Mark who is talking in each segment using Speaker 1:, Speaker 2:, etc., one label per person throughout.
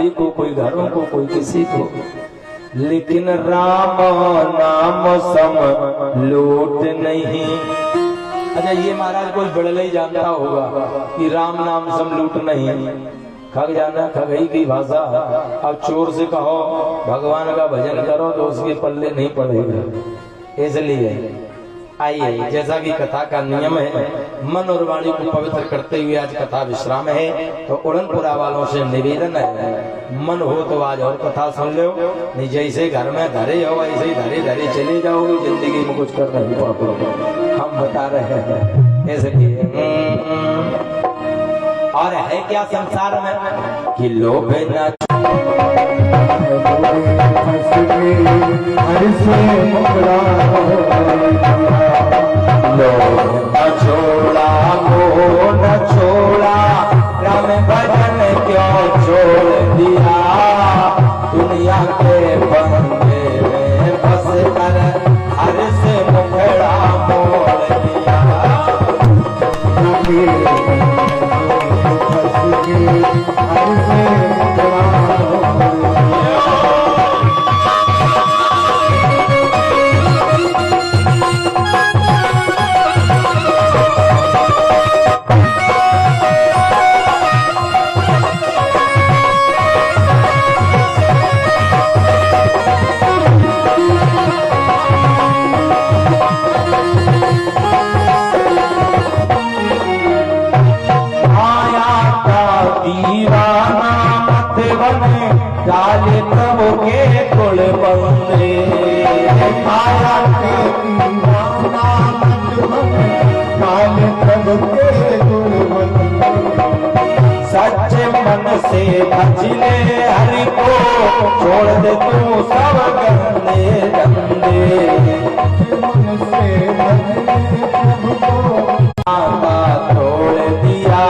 Speaker 1: को, कोई घरों को, कोई किसी को, लेकिन राम नाम सम लूट नहीं। अच्छा ये महाराज कोई बड़ले ही जानता होगा कि राम नाम सम लूट नहीं। खग जाना, खगई की भाषा। अब चोर से कहो भगवान का भजन करो तो उसके पल्ले नहीं पड़ेगा। इसलिए आइए, जैसा कि कथा का नियम है, मन और वाणी को पवित्र करते हुए आज कथा विश्राम है, तो उड़नपुरा वालों से निवेदन है, मन हो तो आज और कथा सुन लो, नहीं जैसे घर में धरे हो वैसे ही धरे धरे चले जाओगे, जिंदगी में कुछ कर नहीं पाओगे, हम बता रहे हैं। इसलिए और है क्या संसार में कि लोभ न छोड़ा, वो न छोड़ा, राम भजन क्यों छोड़ दिया, दुनिया के बंदे में फंस कर हर से मुखड़ा मोड़ दिया। डाले प्रभु के कुल बंदे, माया के दीवाना डाले प्रभु के कुल बंदे, सच्चे मन से भज ले हरि को, छोड़ दे तू सब गंदे गंदे, मन से भज ले प्रभु को तोड़ दिया।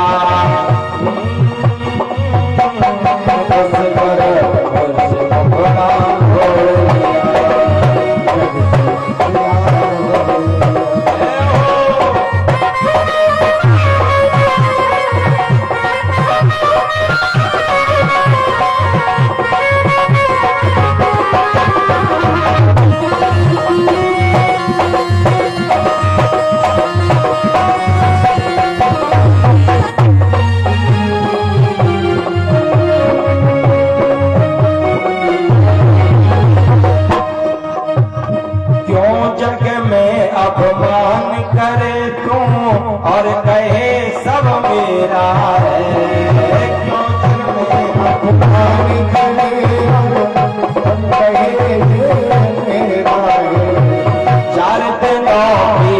Speaker 1: अपमान करे तू और कहे सब मेरा है, क्यों जग में अपमान करे और कहे मेरा है, चार दिनों की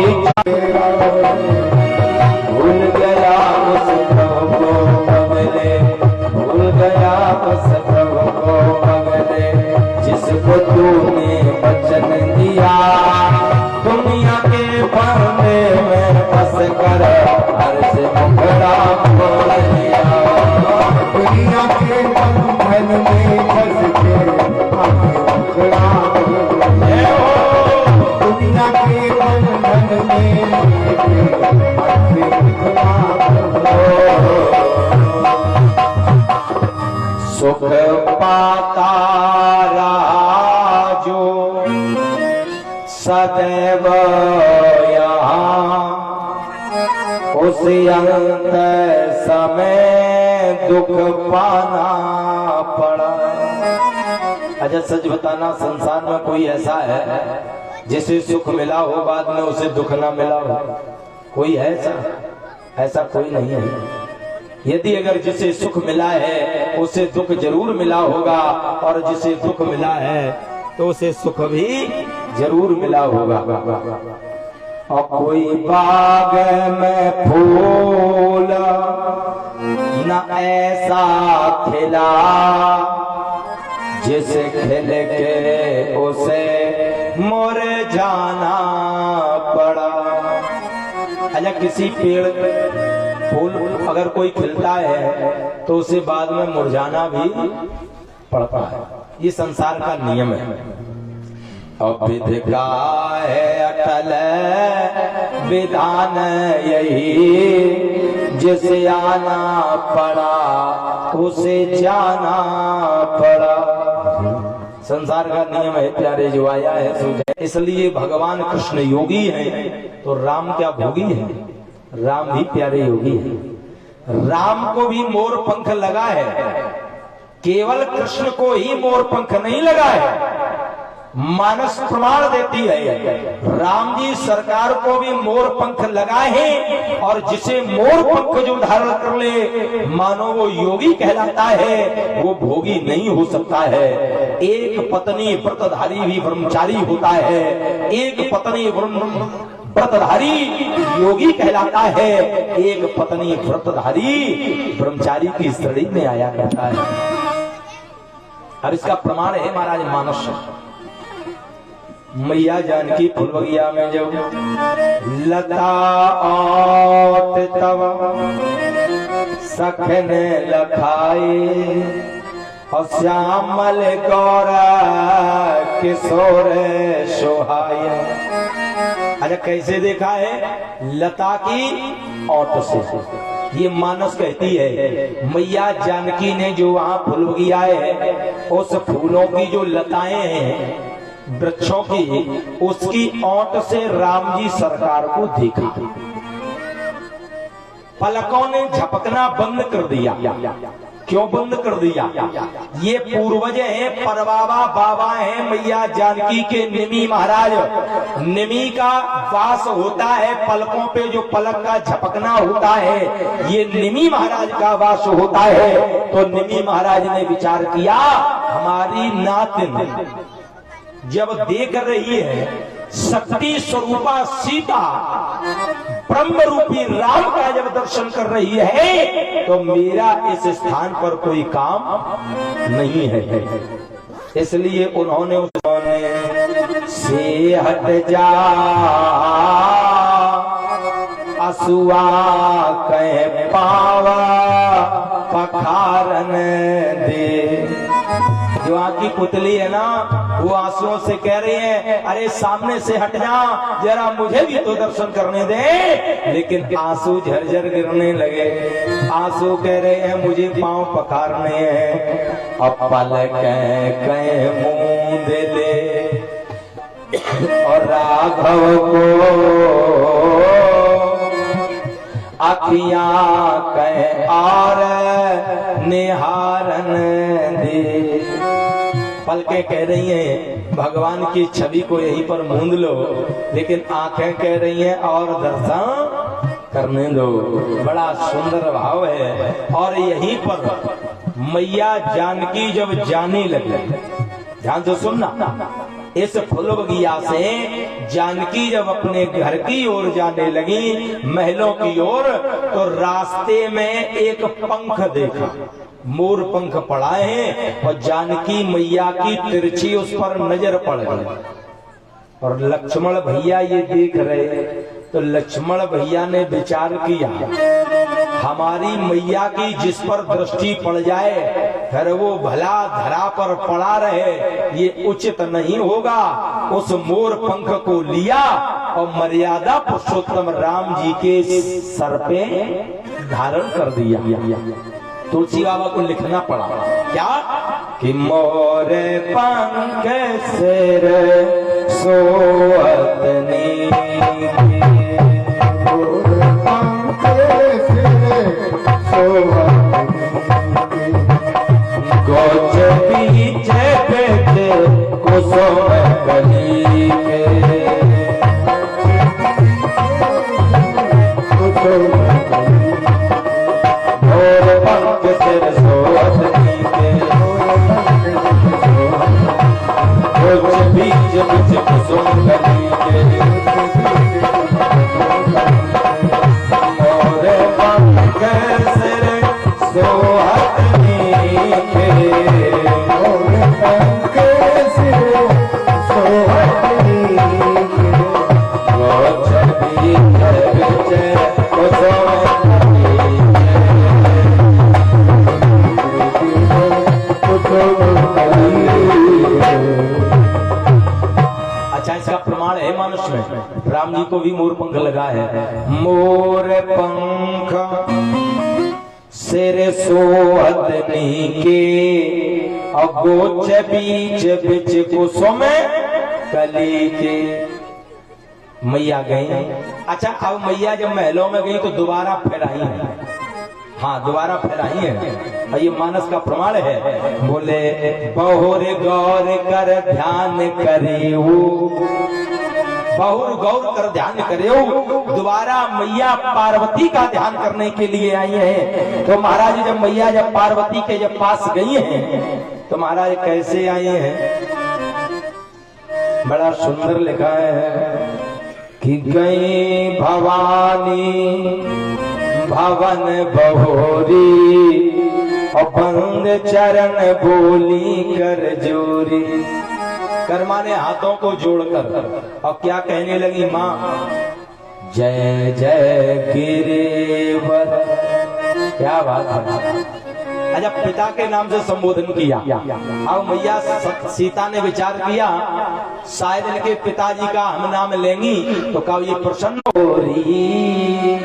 Speaker 1: भूल गया उस प्रभु को पगले, भूल गया उस प्रभु को पगले, जिसको तूने वचन दिया, दुनिया के पर्दे में फंस कर हर से मुखड़ा मोड़ लिया, दुनिया के बंधन में फंस के मुखड़ा मोड़ लिया, दुनिया के बंधन में फंस के मुखड़ा सुख पाता रहा जो सदैव यहाँ, उस अंत समय दुख पाना पड़ा। अच्छा सच बताना, संसार में कोई ऐसा है जिसे सुख मिला हो बाद में उसे दुख ना मिला हो? कोई है ऐसा? ऐसा कोई नहीं है। यदि अगर जिसे सुख मिला है उसे दुख जरूर मिला होगा, और जिसे दुख मिला है तो उसे सुख भी जरूर मिला होगा। और कोई बाग में फूल न ऐसा खिला, जिसे खिल के उसे मुरझाना पड़ा। अच्छा किसी पेड़ फूल अगर कोई खिलता है तो उसे बाद में मुरझाना भी पड़ता है, ये संसार का नियम है। और विधि का है अटल विधान यही, जिसे आना पड़ा उसे जाना पड़ा। संसार का नियम है प्यारे, जो आया है सो। इसलिए भगवान कृष्ण योगी हैं तो राम क्या भोगी है? राम भी प्यारे योगी है। राम को भी मोर पंख लगा है, केवल कृष्ण को ही मोर पंख नहीं लगा है। मानस प्रमाण देती है राम जी सरकार को भी मोर पंख लगाए हैं, और जिसे मोर पंख जो धारण कर ले मानो वो योगी कहलाता है, वो भोगी नहीं हो सकता है। एक पत्नी व्रतधारी भी ब्रह्मचारी होता है, एक पत्नी व्रतधारी योगी कहलाता है, एक पत्नी व्रतधारी ब्रह्मचारी की श्रेणी में आया करता है। और इसका प्रमाण है महाराज मानस। मैया जानकी फुलबगिया में जब लता ओट तब सखने लखाए, और श्यामल गौरा किशोर सोहाय। अच्छा कैसे देखा है? लता की ओट से। ये मानस कहती है मैया जानकी ने जो वहां फुलबगिया है, उस फूलों की जो लताएं हैं वृक्षों की, उसकी ओट से राम जी सरकार को देखा। पलकों ने झपकना बंद कर दिया। क्यों बंद कर दिया? ये पूर्वज हैं, परबाबा बाबा हैं मैया जानकी के निमी महाराज। निमी का वास होता है पलकों पे, जो पलक का झपकना होता है ये निमी महाराज का वास होता है। तो निमी महाराज ने विचार किया हमारी नातिन जब देख रही है शक्ति स्वरूपा सीता ब्रह्म रूपी राम का जब दर्शन कर रही है, तो मेरा इस स्थान पर कोई काम नहीं है। इसलिए उन्होंने से हट जा असुआ कह पावा पखारन दे। जो आंखी पुतली है ना, वो आंसुओं से कह रही है अरे सामने से हट जा, जरा मुझे भी तो दर्शन करने दे। लेकिन आंसू झरझर गिरने लगे। आंसू कह रहे हैं मुझे पांव पखारने हैं। अब पलक कह मूंद ले और राघव को अखियां कह और निहारन दे। पलकें कह रही हैं भगवान की छवि को यहीं पर मूंद लो, लेकिन आंखें कह रही हैं और दर्शन करने दो। बड़ा सुंदर भाव है। और यहीं पर मैया जानकी जब जाने लगे, ध्यान से सुनना, इस फुलबगिया से जानकी जब अपने घर की ओर जाने लगी, महलों की ओर, तो रास्ते में एक पंख देखा, मोर पंख पड़ा है, और जानकी मैया की तिरछी उस पर नजर पड़ गई। और लक्ष्मण भैया ये देख रहे, तो लक्ष्मण भैया ने विचार किया हमारी मैया की जिस पर दृष्टि पड़ जाए फिर वो भला धरा पर पड़ा रहे, ये उचित नहीं होगा। उस मोर पंख को लिया और मर्यादा पुरुषोत्तम राम जी के सर पे धारण कर दिया। तुलसी बाबा को लिखना पड़ा क्या कि मोर पंख सिर सोअत गोच बीच पेट कुसुम कली के मोर पंख सिर सोअतनी के गोच बीच बीच कुसुम कली के मोर पंख सिर सोअतनी के मोर पंख सिर सोअतनी के गोच बीच बीच कुसुम इसका प्रमाण है मनुष्य में। राम जी को भी मोर पंख लगा है। मोर पंख सिर सोहदनी के अगोच बीच बिच कुसुम कली के। मैया गई। अच्छा, अब मैया जब महलों में गई तो दोबारा फिर आई है। हाँ, दोबारा फिर आई है। ये मानस का प्रमाण है। बोले बहुर गौर कर ध्यान करे, बहुर गौर कर ध्यान करे। दोबारा मैया पार्वती का ध्यान करने के लिए आई है। तो महाराज जब मैया जब पार्वती के जब पास गई है तो महाराज कैसे आए हैं, बड़ा सुंदर लिखा है कि गई भवानी भवन बहोरी और बंद चरण बोली कर जोरी। कर माने हाथों को जोड़कर और क्या कहने लगी, माँ जय जय गिरिवर। क्या बात है। अच्छा, पिता के नाम से संबोधन किया। अब मैया सीता ने विचार किया शायद इनके पिताजी का हम नाम लेंगी तो कहा ये प्रसन्न हो रही।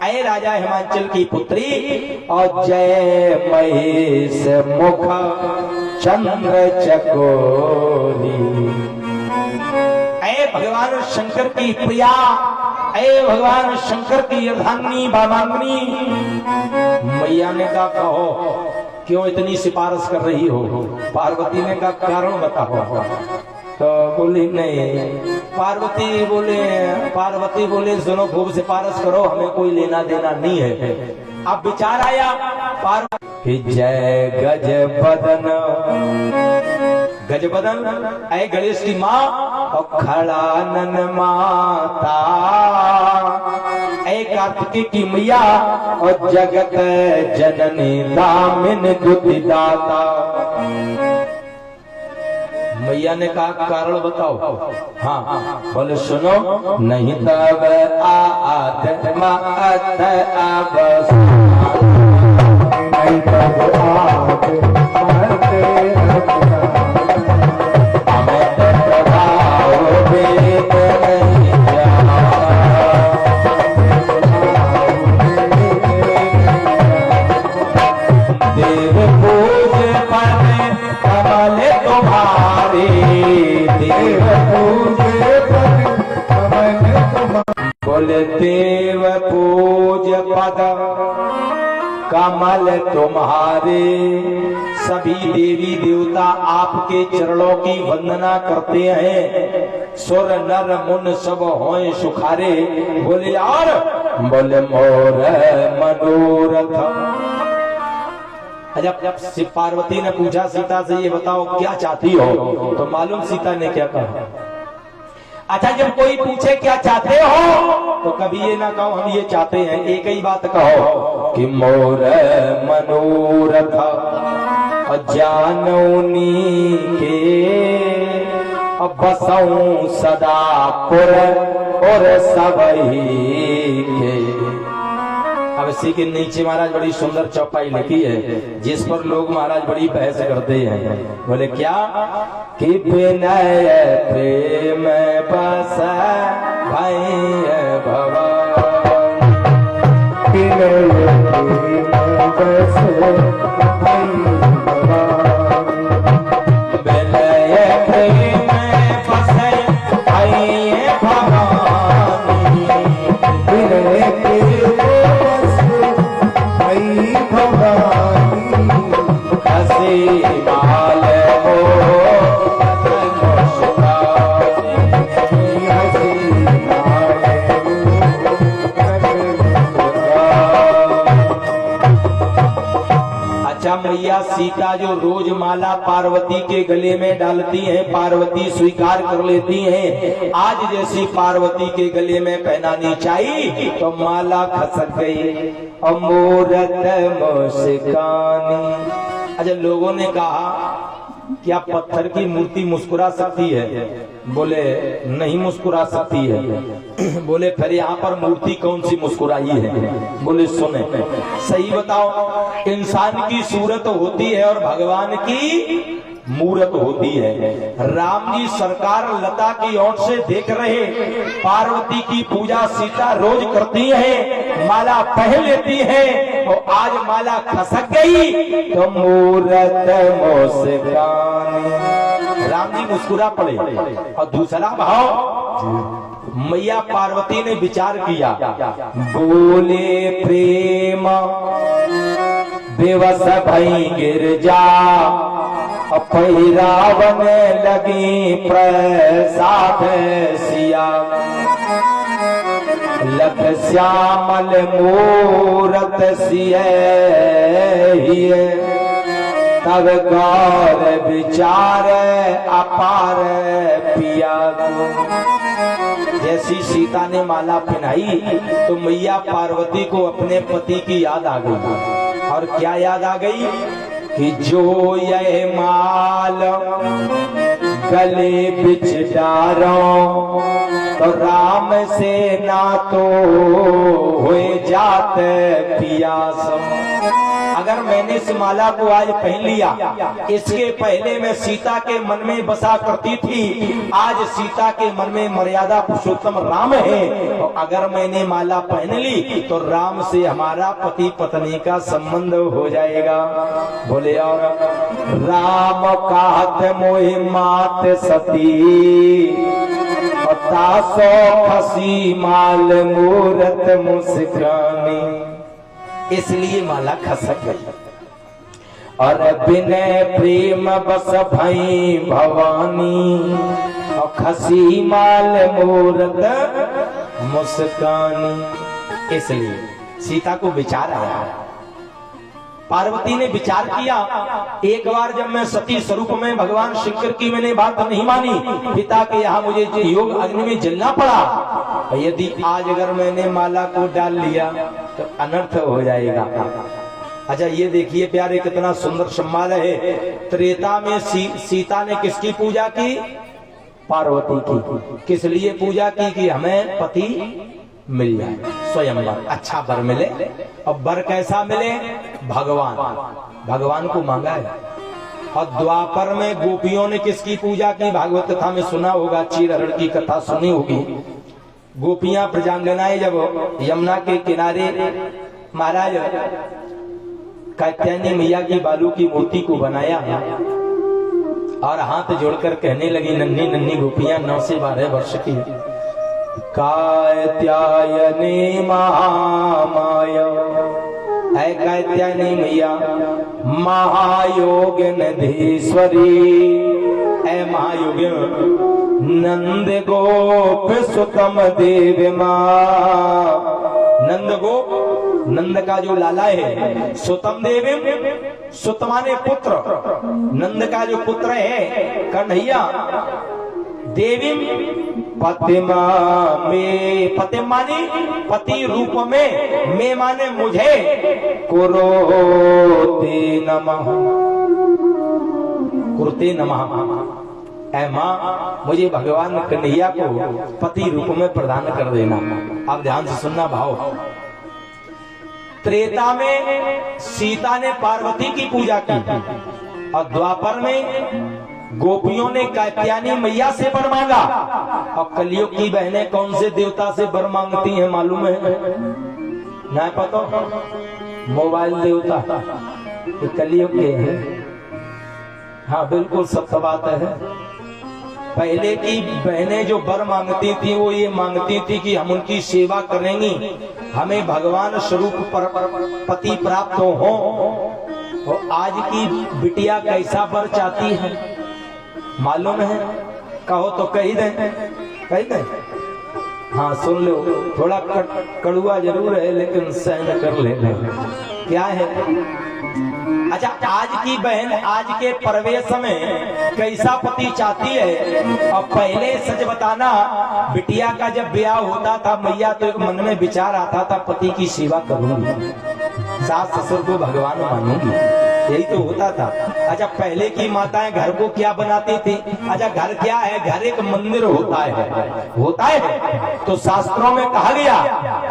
Speaker 1: अय राजा हिमांचल की पुत्री और जय महेश मुख चंद्र चकोरी। अय भगवान शंकर की प्रिया, अय भगवान शंकर की अर्धांगिनी बामांगिनी। मैया ने कहा कहो क्यों इतनी सिफारिश कर रही हो। पार्वती ने कहा कारण बताओ। तो बोली नहीं। पार्वती बोले सुनो खूब सिफारिश करो, हमें कोई लेना देना नहीं है। अब विचार आया पार्वती जय गज बदन, गज बदन ऐ गणेश की माँ और खड़ानन माता, ऐ कार्तिकेय की मैया और जगत जननी दामिन दुति दाता। मैया ने कहा कारण बताओ। हाँ, बोले सुनो नहीं तब आत्मा नहीं तब देव पूज पद कमल तुम्हारे। सभी देवी देवता आपके चरणों की वंदना करते हैं। सुर नर मुन सब होए सुखारे। बोले यार, बोले मोर मनोरथ। जब पार्वती ने पूछा सीता से ये बताओ क्या चाहती हो, तो मालूम सीता ने क्या कहा। अच्छा, जब कोई पूछे क्या चाहते हो तो कभी ये ना कहो हम ये चाहते हैं, एक ही बात कहो कि मोर मनोरथ जानौनी के बसऊं सदा पुर और सबही के। अब इसी के नीचे महाराज बड़ी सुंदर चौपाई लिखी है जिस पर लोग महाराज बड़ी बहस करते हैं। बोले क्या कि विनय प्रेम बस भाई भगवान, विनय प्रेम बस भाई भगवान, विनय प्रेम बस भाई भगवान, विनय प्रेम भवानी हसी माल हो अच्छा, मैया सीता जो रोज माला पार्वती के गले में डालती हैं, पार्वती स्वीकार कर लेती हैं। आज जैसी पार्वती के गले में पहनानी चाहिए तो माला खसक गई। अमूरत मुस्कानी। अच्छा, लोगों ने कहा क्या पत्थर की मूर्ति मुस्कुरा सकती है? बोले नहीं मुस्कुरा सकती है। बोले फिर यहाँ पर मूर्ति कौन सी मुस्कुराई है? बोले सुने सही बताओ, इंसान की सूरत होती है और भगवान की मूरत होती है। राम जी सरकार लता की ओर से देख रहे, पार्वती की पूजा सीता रोज करती है, माला पहन लेती है, और आज माला खसक गई तो मूरत मुस्कानी। राम जी मुस्कुरा पड़े। और दूसरा भाव, मैया पार्वती ने विचार किया, बोले प्रेम बेवस भई गिरजा, पहिरावन लगी प्रसाद सिया, लख श्यामल मूरत सिए, तब गौर विचार अपार पिया। जैसी सीता ने माला पहनाई तो मैया पार्वती को अपने पति की याद आ गई। और क्या याद आ गई कि जो यह माल गले बिछ डारो, तो राम से ना तो हुए जात पियास। अगर मैंने इस माला को आज पहन लिया, इसके पहले मैं सीता के मन में बसा करती थी, आज सीता के मन में मर्यादा पुरुषोत्तम राम है। और अगर मैंने माला पहन ली तो राम से हमारा पति पत्नी का संबंध हो जाएगा। बोले और राम कहत मोहि मात सती, तासो खसी माल मूरत मुस्कानी। इसलिए माला खसक गई। और बिनय प्रेम बस भई भवानी, और खसी माल मूरत मुस्कानी। इसलिए सीता को विचार आया, पार्वती ने विचार किया, एक बार जब मैं सती स्वरूप में भगवान शंकर की मैंने बात नहीं मानी, पिता के यहाँ मुझे योग अग्नि में जलना पड़ा, यदि आज अगर मैंने माला को डाल लिया तो अनर्थ हो जाएगा। अच्छा ये देखिए प्यारे, कितना सुंदर सम्मान है। त्रेता में सीता ने किसकी पूजा की? पार्वती की। किस लिए पूजा की? कि हमें पति मिल जाए, स्वयं वर, अच्छा वर मिले। और वर कैसा मिले? भगवान, भगवान को मांगा है। और द्वापर में गोपियों ने किसकी पूजा की? भागवत कथा में सुना होगा, चीरहरण की कथा सुनी होगी। गोपियां प्रजांगनाएं जब यमुना के किनारे महाराज कात्यायनी मैया की बालू की मूर्ति को बनाया और हाथ जोड़कर कहने लगी, नन्ही नन्ही गोपियां 9 से 12 वर्ष की, कात्यायनी महामाया, है कात्यायनी मैया महायोग नधीश्वरी, है महायोग नंद गोप सुतम देव माँ। नंद गोप, नंद का जो लाला है, सुतम देव, सुत माने पुत्र, नंद का जो पुत्र है कन्हैया, देवी पतिमा में, पतिम माने पति रूप में, मैं माने मुझे, कुरोते नमः, कुरुते नमः। ऐ माँ मुझे भगवान कन्हैया को पति रूप में प्रदान कर देना। आप ध्यान से सुनना भाव। त्रेता में सीता ने पार्वती की पूजा की और द्वापर में गोपियों ने कात्यायनी मैया से वर मांगा। और कलयुग की बहनें कौन से देवता से वर मांगती हैं मालूम है? ना पता? मोबाइल देवता कलयुग के हैं। हाँ बिल्कुल सत्य बात है। पहले की बहनें जो वर मांगती थी वो ये मांगती थी कि हम उनकी सेवा करेंगी, हमें भगवान स्वरूप पति प्राप्त हो। और आज की बिटिया कैसा वर चाहती है मालूम है? कहो तो कही दे, कही दे। हाँ सुन लो, थोड़ा कड़ुआ जरूर है लेकिन सहन कर ले। क्या है? अच्छा आज की बहन आज के प्रवेश में कैसा पति चाहती है? और पहले सच बताना, बिटिया का जब ब्याह होता था मैया तो एक मन में विचार आता था पति की सेवा करूंगी, सास ससुर को भगवान मानूंगी। यही तो होता था। अच्छा, पहले की माताएं घर को क्या बनाती थी? अच्छा, घर क्या है? घर एक मंदिर होता है। तो शास्त्रों में कहा गया,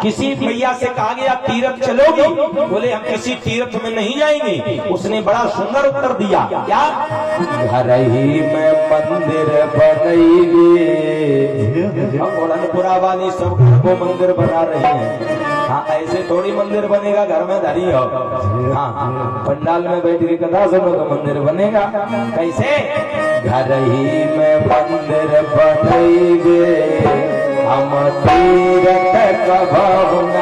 Speaker 1: किसी मैया से कहा गया तीर्थ चलोगी? बोले हम किसी तीर्थ में नहीं जाएंगे। उसने बड़ा सुंदर उत्तर दिया, क्या? घर ही में मंदिर बनेगी। पुरा वाली सब घर को मंदिर बना रहे हैं। हाँ, ऐसे थोड़ी मंदिर बनेगा घर में धरी हो। हाँ, पंडाल में बैठ के कथा सुनो तो मंदिर बनेगा। कैसे? घर ही में मंदिर बनेगे, हम तीरथ कभाव न।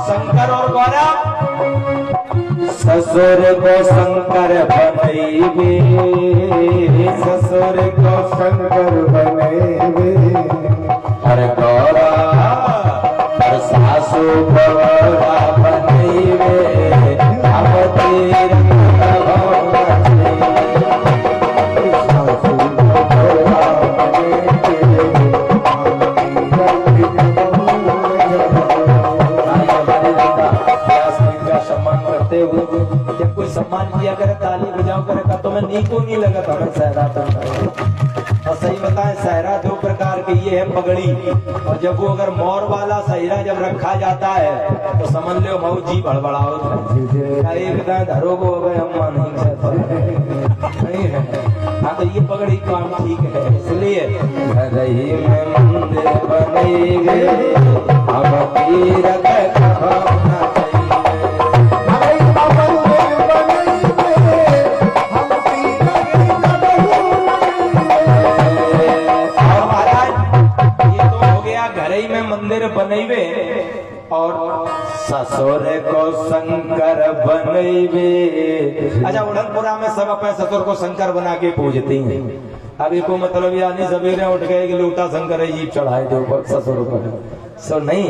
Speaker 1: शंकर और गौरव, ससुर को शंकर बनेगे, ससुर को शंकर बनेगे। हर गौरा हर सासू गौरा बनेगे, हम तीरथ कभाव न। जब कोई सम्मान किया करे, ताली बजाओ करे, तो मैं नीको नहीं लगा था मैं सहरा तो। और सही बताएं, सहरा दो प्रकार के, ये है पगड़ी, और जब वो अगर मोर वाला सहरा जब रखा जाता है तो समझ लो मऊ जी भड़बड़ाओ एक धरो को अम्मा नहीं है। हाँ, तो ये पगड़ी काम ठीक है। इसलिए घर ही में मंदिर बनेगे, हम तीरथ कभाव न। मंदिर बनेबे और ससुर को शंकर बनेबे। अच्छा, उड़नपुरा में सब अपने ससुर को शंकर बना के पूजती हैं। अभी को मतलब यानी सवेरे उठ गए कि लोटा शंकर जीप चढ़ाए दो ससुर को, सो नहीं,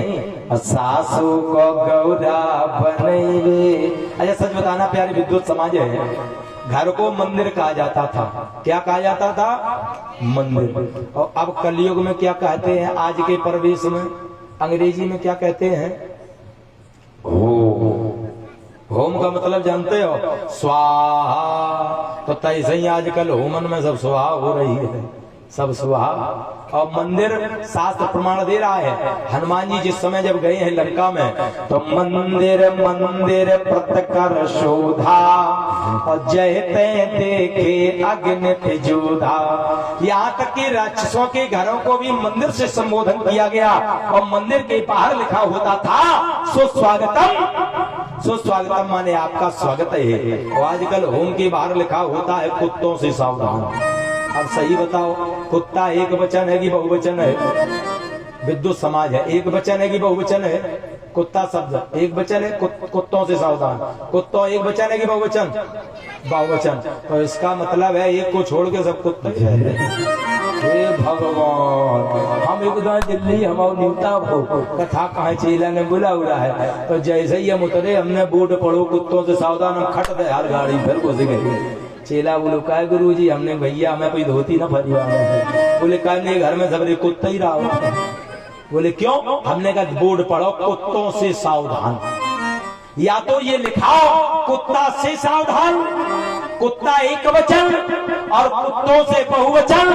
Speaker 1: सासू को गौरा बनेबे। अच्छा, सच बताना प्यारे विद्युत समाज है, घर को मंदिर कहा जाता था। क्या कहा जाता था? मंदिर। और अब कलयुग में क्या कहते हैं? आज के परिवेश में अंग्रेजी में क्या कहते हैं? होम का मतलब जानते हो? स्वाहा। तो तैसे ही आजकल होमन में सब स्वाहा हो रही है, सब स्वाहा। और मंदिर शास्त्र प्रमाण दे रहा है। हनुमान जी जिस समय जब गए हैं लंका में, तो मंदिर मंदिर प्रतकर शोधा, और जयते देखे अग्नि जोधा। यहाँ तक कि राक्षसों के घरों को भी मंदिर से संबोधन किया गया, और मंदिर के बाहर लिखा होता था सुस्वागतम। सुस्वागतम माने आपका स्वागत है। और आजकल होम के बाहर लिखा होता है कुत्तों से सावधान। अब सही बताओ, कुत्ता एक वचन है कि बहुवचन है? विद्युत समाज है, एक वचन है कि बहुवचन है? कुत्ता शब्द एक वचन है, कुत्तों से सावधान। कुत्तों एक वचन है कि बहुवचन? बहुवचन। तो इसका मतलब है एक को छोड़ के सब कुत्ते। हे भगवान, हम एकदम दिल्ली हमारे न्यूता हो कथा कहा चेला ने बुला उड़ा है। तो जैसे ही हम उतरे, हमने बोर्ड पढ़ो कुत्तों से सावधान, हम खट दे यार गाड़ी, फिर घुस गए। चेला बोलो का गुरु जी? हमने भैया हमें कोई धोती ना परिवार में। बोले का नहीं, घर में सब कुत्ता ही रहा। बोले क्यों? हमने कहा बोर्ड पढ़ो कुत्तों से सावधान। या तो ये लिखाओ कुत्ता से सावधान, कुत्ता एक वचन और कुत्तों से बहुवचन।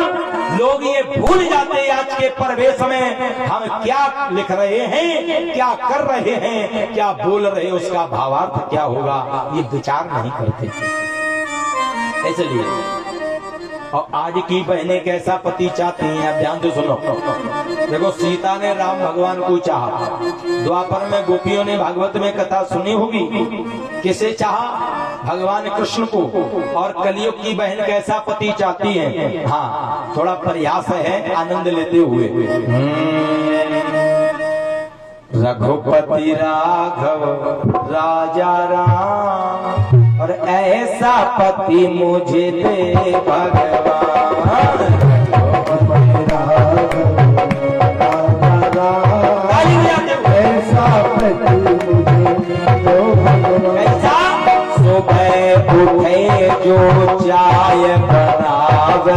Speaker 1: लोग ये भूल जाते हैं आज के परिवेश में हम क्या लिख रहे हैं, क्या कर रहे हैं, क्या बोल रहे हैं, उसका भावार्थ क्या होगा, ये विचार नहीं करते। इसलिए और आज की बहनें कैसा पति चाहती हैं, अब ध्यान से सुनो। देखो, सीता ने राम भगवान को चाहा, द्वापर में गोपियों ने भागवत में कथा सुनी होगी, किसे चाहा? भगवान कृष्ण को। और कलयुग की बहन कैसा पति चाहती है? हाँ, थोड़ा प्रयास है आनंद लेते हुए। रघुपति राघव राजा राम, और ऐसा पति मुझे दे भगवान। ऐसा पति मुझे दो भगवान। सुबह उठे जो चाय बनावे,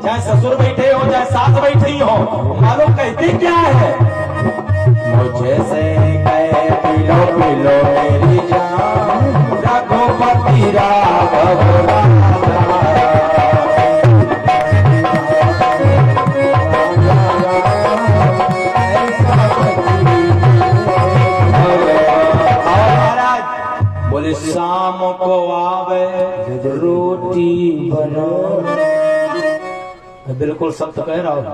Speaker 1: चाहे ससुर बैठे हो चाहे सास बैठी हो, मालूम कहती क्या है, मुझे से कहे पिलो पिलो मेरी जान, रघुपति राघव बोले शाम को आवे रोटी बनो। बिल्कुल सत्य कह रहा हूँ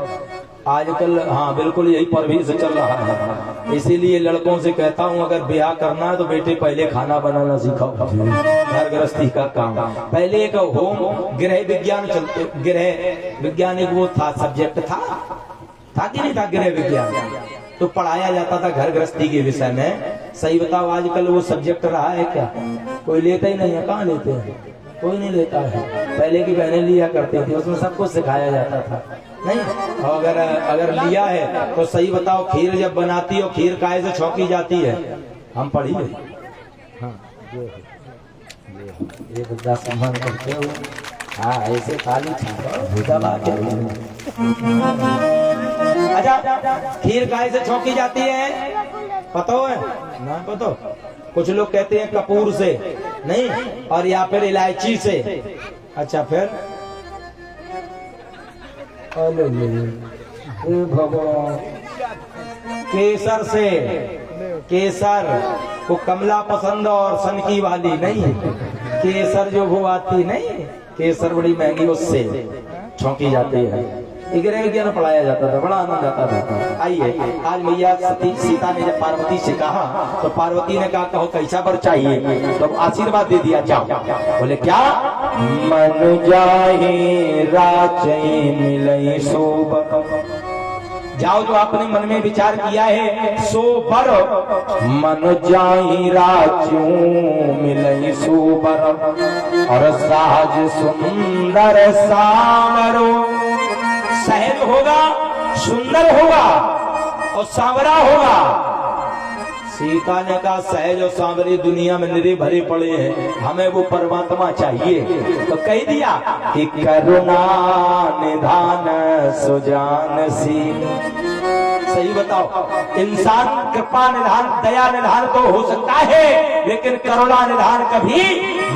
Speaker 1: आजकल, हाँ बिल्कुल यही परवीज चल रहा है। इसीलिए लड़कों से कहता हूँ अगर ब्याह करना है तो बेटे पहले खाना बनाना सीखो, घर गृहस्थी का काम। पहले एक होम गृह विज्ञान चलते, गृह विज्ञान एक वो था, सब्जेक्ट था कि नहीं था गृह विज्ञान, तो पढ़ाया जाता था घर गृहस्थी के विषय में। सही बताओ आजकल वो सब्जेक्ट रहा है क्या? कोई लेता ही नहीं है, कहाँ लेते हैं, कोई नहीं लेता है। पहले की बहनें लिया करती थी, उसमें सब कुछ सिखाया जाता था नहीं। और अगर लिया है तो सही बताओ खीर जब बनाती हो, खीर काहे से छौंकी जाती है, हम पढ़ी है। हाँ ये बच्चा सम्मान करते हो, हाँ ऐसे खाली दबा के। अच्छा खीर काहे से छौंकी जाती है पता है ना? पता, कुछ लोग कहते हैं कपूर से नहीं, और या फिर इलायची से। अच्छा फिर भगवान केसर से, केसर को कमला पसंद और सनकी वाली नहीं, केसर जो वो आती नहीं, केसर बड़ी महंगी, उससे छौंकी जाती है। गृह विज्ञान पढ़ाया जाता था, बड़ा आनंद आता था। आइए आज मैया सीता ने जब पार्वती से कहा तो पार्वती ने कहा कहो कैसा वर चाहिए, तो आशीर्वाद दे दिया। जाओ, बोले क्या? मन जाहे राचै मिलई सोबर, जाओ जो आपने मन में विचार किया है सो बर, मन जाहि राजू मिलई सोबर, और साज सुंदर सावरो, सहज होगा, सुंदर होगा और सांवरा होगा। सीता ने कहा सहज और सांवरे दुनिया में निरे भरे पड़े हैं, हमें वो परमात्मा चाहिए। तो कह दिया कि करुणा निधान सुजान सी। सही बताओ, इंसान कृपा निधान दया निधान तो हो सकता है, लेकिन करुणा निधान कभी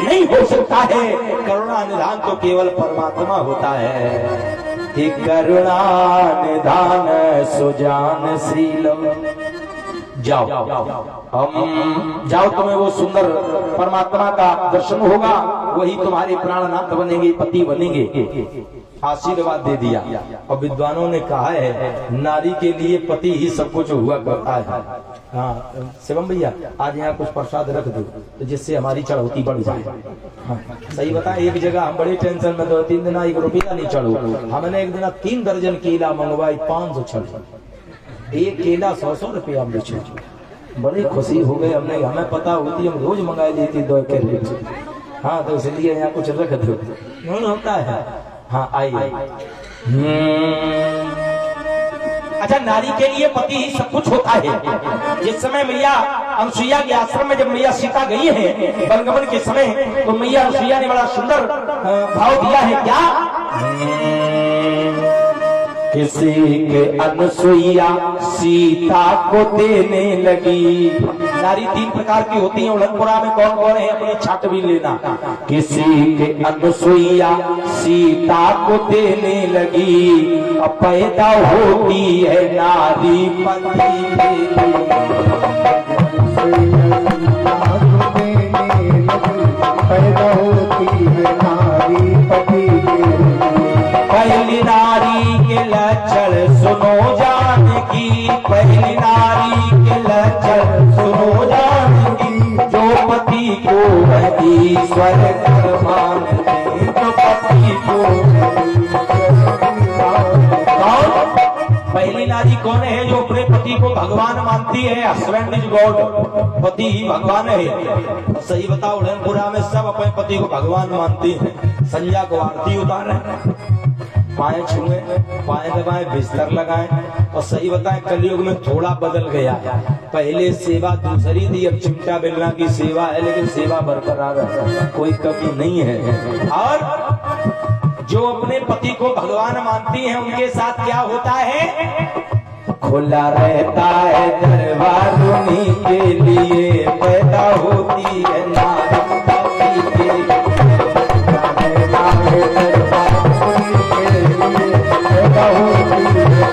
Speaker 1: नहीं हो सकता है। करुणा निधान तो केवल परमात्मा होता है। कि करुणा निधान सुजान शीलम, जाओ हम जाओ, तुम्हें वो सुंदर परमात्मा का दर्शन होगा, वही तुम्हारे प्राणनाथ बनेंगे, पति बनेंगे। आशीर्वाद दे दिया। और विद्वानों ने कहा है नारी के लिए पति ही सब कुछ हुआ करता है। हाँ शिवम भैया आज यहाँ कुछ प्रसाद रख दो तो जिससे हमारी चढ़ौती बढ़ जाए। हाँ, सही बता, एक जगह हम बड़े टेंशन में 2-3 दिन 1 रुपया नहीं चढ़ो, हमने एक दिन 3 दर्जन केला मंगवाई, 500 चढ़, एक केला 100 रुपया में बेचे। बड़ी खुशी हो गई, हमने हमें पता होती हम रोज मंगा लेती 2 के रेट। हाँ तो इसलिए यहाँ कुछ रख दो, होता है। हाँ आइए। अच्छा नारी के लिए पति ही सब कुछ होता है। जिस समय मैया अनुसुईया के आश्रम में जब मैया सीता गई है वनगमन के समय, तो मैया अनुसुईया ने बड़ा सुंदर भाव दिया है। क्या? किसी के अनुसुईया सीता को देने लगी। नारी 3 प्रकार की होती है, उड़नपुरा में कौन कौन है अपनी छाट भी लेना। किसी के अनुसुईया सीता को देने लगी, अब पैदा होती है नारी पति
Speaker 2: पैदा होती है नारी पति।
Speaker 1: पहली नारी के लक्षण सुनो जानकी, पहली नारी के लक्षण सुनो जानकी, जो पति को ईश्वर कर मानते, जो पति को। कौन पहली नारी कौन है? जो अपने पति को भगवान मानती है। हस्बैंड इज गॉड, पति ही भगवान है। सही बताओ उड़नपुरा में सब अपने पति को भगवान मानती हैं। संध्या को आरती उतारे, पाए छुए, पाए दबाए, बिस्तर लगाए। और सही बताएं कलयुग में थोड़ा बदल गया, पहले सेवा दूसरी थी, अब चिमटा बेलना की सेवा है, लेकिन सेवा बरकरार है, कोई कमी नहीं है। और जो अपने पति को भगवान मानती हैं उनके साथ क्या होता है? खुला रहता है दरबार उन्हीं के लिए पैदा होती है नारी पति के लिए।
Speaker 2: रहता है दरबार उन्हीं के लिए पैदा होती है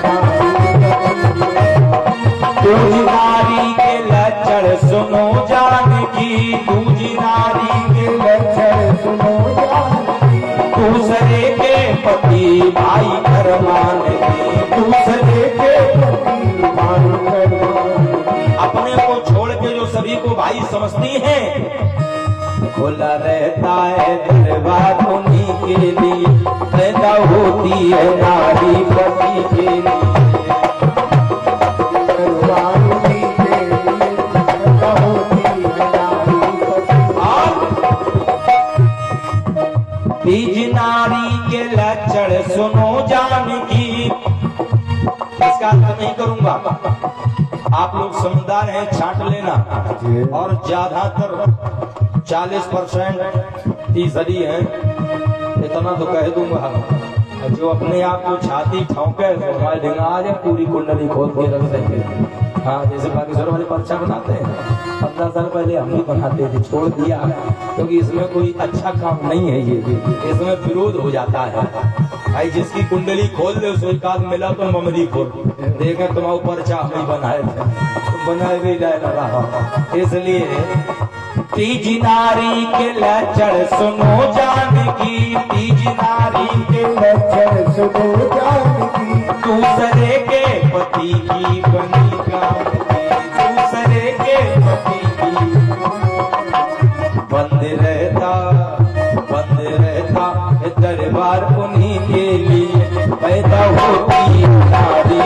Speaker 1: दूजी नारी के लक्षण सुनो जानकी, दूजी नारी के
Speaker 2: लक्षण सुनो जानकी,
Speaker 1: दूसरे के पति भाई घर मानती, दूसरे के
Speaker 2: पति भाई घर मानती,
Speaker 1: अपने को छोड़ के जो सभी को भाई समझती हैं। खुला रहता है दरबार उन्हीं के लिए पैदा होती है नारी पति के लिए।
Speaker 2: दरबार उन्हीं के लिए पैदा होती है नारी पति।
Speaker 1: तीज नारी के लक्षण सुनो जानकी। इसका अर्थ नहीं करूंगा, आप लोग समझदार हैं, छांट लेना। और ज्यादातर 40% तीसरी है, इतना तो कह दूंगा। जो अपने आप को छाती ठोंके तो हमारे दिन आ जाए पूरी कुंडली खोल के रख देंगे। हाँ, जैसे बागेश्वर वाले पर्चा बनाते हैं, 15 साल पहले हम भी बनाते थे, छोड़ दिया क्योंकि इसमें कोई अच्छा काम नहीं है। ये इसमें विरोध हो जाता है। भाई जिसकी कुंडली खोल दे उसको एक आध मिला तो ममरी खोल देखे, तुम्हारा पर्चा हम ही बनाए थे, तुम बनाए भी जाए लगा। इसलिए तीज नारी के लक्षण सुनो जानकी, तीज नारी के
Speaker 2: लक्षण सुनो जानकी,
Speaker 1: दूसरे के पति की बनी गाती, दूसरे के पति की बंद रहता दरबार उन्हीं के लिए पैदा होती नारी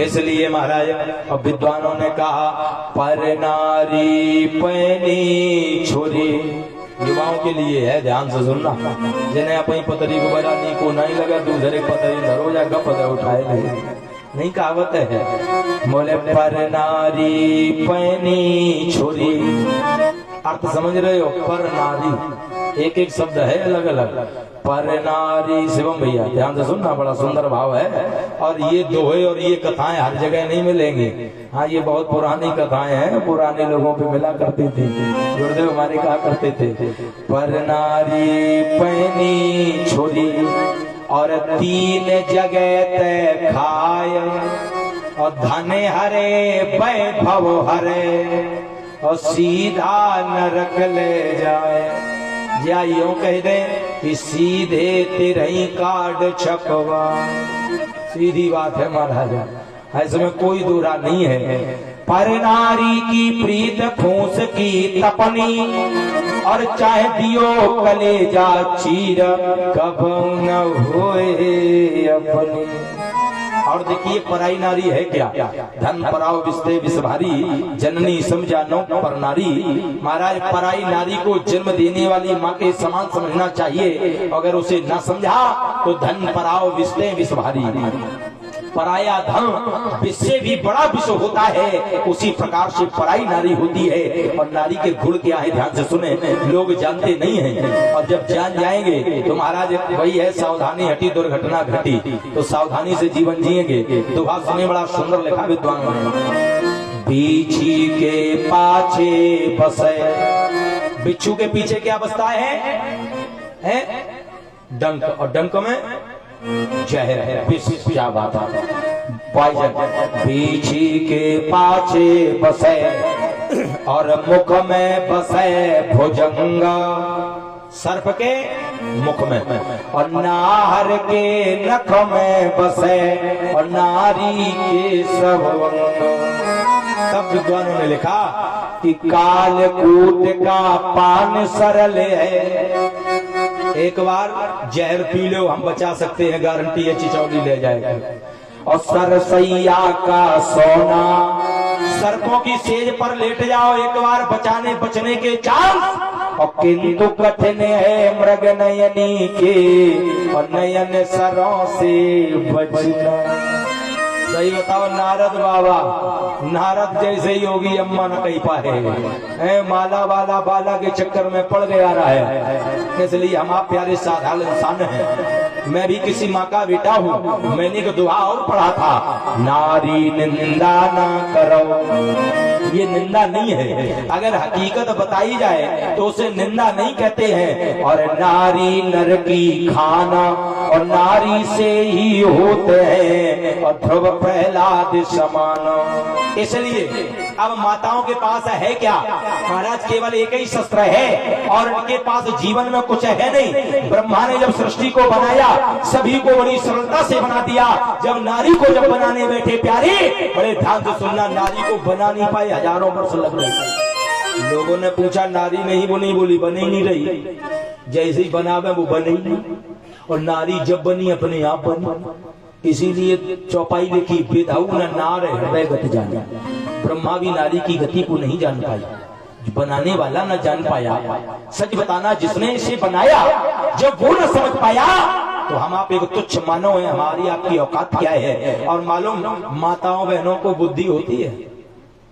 Speaker 1: इसलिए महाराज अब विद्वानों ने कहा पर नारी पैनी छोरी। युवाओं के लिए है, ध्यान से सुनना। जिन्हें अपनी पतरी को बजाने को नहीं लगा दूसरे पतरी धरो या गप उठाए नहीं कहावत है। बोले पर नारी पैनी छोरी, अर्थ समझ रहे हो? पर नारी एक एक शब्द है अलग अलग। पर नारी शिवम भैया ध्यान से सुनना, बड़ा सुंदर भाव है। और ये दोहे और ये कथाएं हर जगह नहीं मिलेंगी। हाँ, ये बहुत पुरानी कथाएं हैं, पुराने लोगों पे मिला करती थी, गुरुदेव हमारे कहा करते थे। पर नारी पैनी छोरी और 3 जगह ते खाय, और धने हरे वैभव हरे, और सीधा नरक ले जाए। या यूं कह दे कि सीधे तेरही कार्ड छपवा। सीधी बात है महाराज, इसमें कोई दूरा नहीं है। पर नारी की प्रीत फूस की तपनी, और चाहे दियो कलेजा चीर कब न होए अपनी। और देखिए पराई नारी है क्या? धन पराव विस्ते विष भारी, जननी समझा नो पर नारी। महाराज पराई नारी को जन्म देने वाली माँ के समान समझना चाहिए। अगर उसे न समझा तो धन पराव विस्ते विष भारी। पराया धन विष से भी बड़ा विष होता है, उसी प्रकार से पराई नारी होती है। और नारी के गुण क्या है ध्यान से सुने, लोग जानते नहीं हैं। और जब जान जाएंगे तो महाराज वही है, सावधानी हटी दुर्घटना घटी। तो सावधानी से जीवन जिएंगे। तो बात सुने, बड़ा सुंदर लिखा विद्वानों ने। बिच्छी के पाछे बसे, बिच्छू के पीछे क्या बसता है? डंक, और डंक में जहर है, विष। क्या बात है, पॉइजन। बिच्छी के पाछे बसे और मुख में बसे भुजंग, सर्प के मुख में, और नाहर के नख में बसे और नारी के सब अंग। तब विद्वानों ने लिखा कि कालकूट का पान सरल है, एक बार जहर पी लो हम बचा सकते हैं, गारंटी है चिचौली ले जाएगा। और सरसैया का सोना, सर्पों की सेज पर लेट जाओ एक बार बचने के चांस। और किंतु कठिन है मृग नयनी के, और नयन सरों से बचना। सही बताओ नारद बाबा, नारद जैसे योगी अम्मा न कही पाए, माला वाला बाला के चक्कर में पड़ गया रहा है। इसलिए हम आप प्यारे साधारण इंसान हैं। मैं भी किसी माँ का बेटा हूँ। मैंने एक दुआ और पढ़ा था, नारी निंदा ना करो। ये निंदा नहीं है, अगर हकीकत बताई जाए तो उसे निंदा नहीं कहते हैं। और नारी नर की खाना और नारी से ही होते हैं, और ध्रुव प्रहलाद समान। इसलिए अब माताओं के पास है क्या महाराज? केवल एक ही शस्त्र है और उनके पास जीवन में कुछ है नहीं। ब्रह्मा ने जब सृष्टि को बनाया सभी को बड़ी सरलता से बना दिया। जब नारी को जब बनाने बैठे प्यारे, बड़े ध्यान से सुनना, नारी को बना नहीं पाए, हजारों वर्ष लग गए। लोगों ने पूछा नारी नहीं बनी, बोली बन ही नहीं रही। जैसे ही बनावे वो बने ही नहीं। और नारी जब बनी अपने आप बनी। इसीलिए चौपाई लिखी, विधाऊ न नार हृदय गति जाने। ब्रह्मा भी नारी की गति को नहीं जान पाया, बनाने वाला न जान पाया। सच बताना, जिसने इसे बनाया जब वो न समझ पाया तो हम आप एक तुच्छ मानव है। हमारी आपकी औकात क्या है? और मालूम माताओं बहनों को बुद्धि होती है।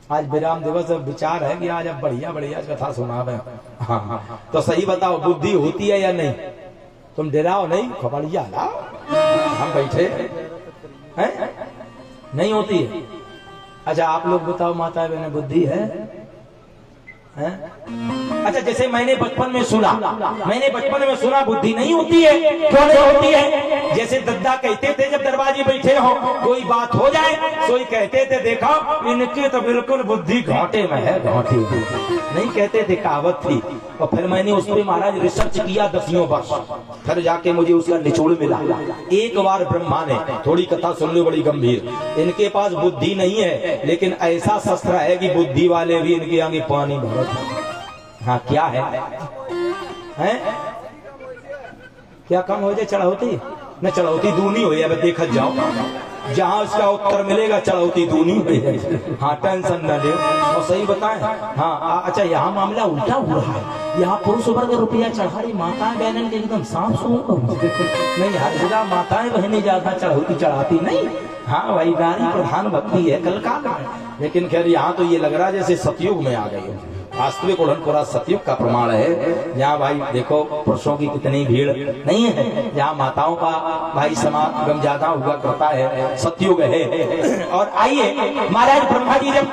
Speaker 1: आज विराम दिवस विचार है कि आज अब बढ़िया बढ़िया कथा सुनावे। हाँ, तो सही बताओ, बुद्धि होती है या नहीं? तुम डराओ नहीं, खबड़िया हम बैठे हैं, नहीं होती है। अच्छा आप लोग बताओ, माता बहन बुद्धि है? अच्छा, जैसे मैंने बचपन में सुना बुद्धि नहीं होती है। क्यों नहीं होती है? जैसे दद्दा कहते थे जब दरवाजे बैठे हो, कोई बात हो जाए कोई कहते थे, देखो इनकी तो बिल्कुल बुद्धि घाटे में है, घाटे नहीं कहते थे, कहावत थी। और फिर मैंने उस पर महाराज रिसर्च किया 10 वर्ष, फिर जाके मुझे उसका निचोड़ मिला। एक बार ब्रह्मा ने, थोड़ी कथा सुन लो बड़ी गंभीर, इनके पास बुद्धि नहीं है लेकिन ऐसा शस्त्र है कि बुद्धि वाले भी इनके आगे पानी भर। हाँ क्या है? हैं? क्या कम हो जाए चढ़ौती? न चढ़ौती दूनी हो जाए, देखा जाओ जहां उसका उत्तर मिलेगा चढ़ौती दूनी हो जाए। हाँ टेंशन न ले। और सही बताएं, हाँ अच्छा यहाँ मामला उल्टा हो रहा है। यहाँ पुरुष वर्ग रुपया चढ़ा रही, माताएं बहनों के एकदम सांप सो नहीं। हर जगह माताएं बहनें ज्यादा चढ़ौती चढ़ाती नहीं। हाँ भाई, नारी प्रधान भक्ति है कल काल में। लेकिन खैर यहाँ तो ये लग रहा है जैसे सतयुग में आ गई है। वास्तविक उड़नपुरा सतयुग का प्रमाण है। यहाँ भाई देखो पुरुषों की कितनी भीड़ नहीं है, यहाँ माताओं का भाई समागम ज्यादा हुआ करता है, सतयुग है। और आइए महाराज ब्रह्मा जी जब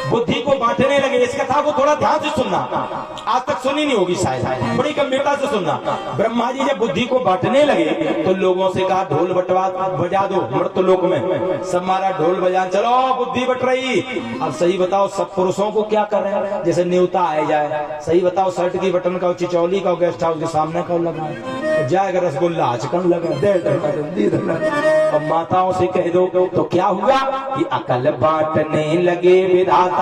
Speaker 1: बुद्धि को बांटने लगे, इस कथा को थोड़ा ध्यान से सुनना, आज तक सुनी नहीं होगी शायद, बड़ी गंभीरता से सुनना। ब्रह्मा जी जब बुद्धि को बांटने लगे तो लोगों से कहा ढोल बजा दो, मृत्यलोक में सब मारा ढोल बजा, चलो बुद्धि बट रही। अब सही बताओ सब पुरुषों को क्या कर रहे हैं? जैसे न्योता आ जाए, सही बताओ शर्ट की बटन का, चिचौली का, गेस्ट हाउस के सामने का लगा जाएगा, रसगुल्ला चिकन लगा दे। अब माताओं से कह दो तो क्या हुआ कि अकल बांटने लगे विधाता,